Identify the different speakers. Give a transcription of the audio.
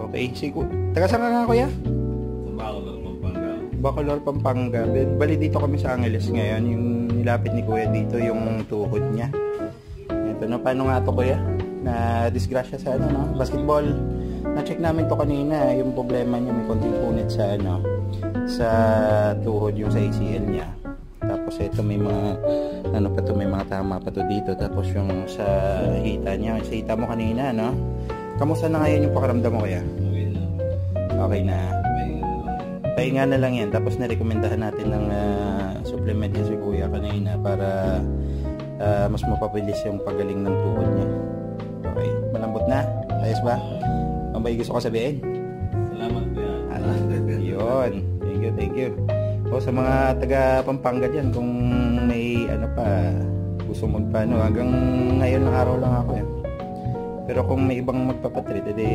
Speaker 1: Okay. Taga saan ka nga, kuya?
Speaker 2: Bacolor, Pampanga.
Speaker 1: Bacolor, Pampanga. Bali dito kami sa Angeles ngayon. Yung nilapit ni kuya dito, yung tuhod niya. Ito na, paano nga to, kuya? Na disgrasya sa ano, no? Basketball. Na-check namin to kanina. Yung problema niya, may konting punit sa ano, sa tuhod, yung sa ACL niya. Tapos ito may mga ano pa to, may mga tama pa to dito. Tapos yung sa hita niya, sa hita mo kanina, no? Kamusta na ngayon yung pakiramdam mo, kuya? Okay na. Pahinga na lang yan. Tapos narekomendahan natin ng supplement niya si kuya kanina para mas mapabilis yung pagaling ng tuhod niya. Okay. Malambot na? Ayos ba? Ano ba yung gusto ko sabihin?
Speaker 2: Salamat po yan.
Speaker 1: Yun. Thank you. O sa mga taga Pampanga dyan, kung may ano pa, gusto magpano, hanggang ngayon ng araw lang ako yan. Pero kung may ibang magpapatreat, edi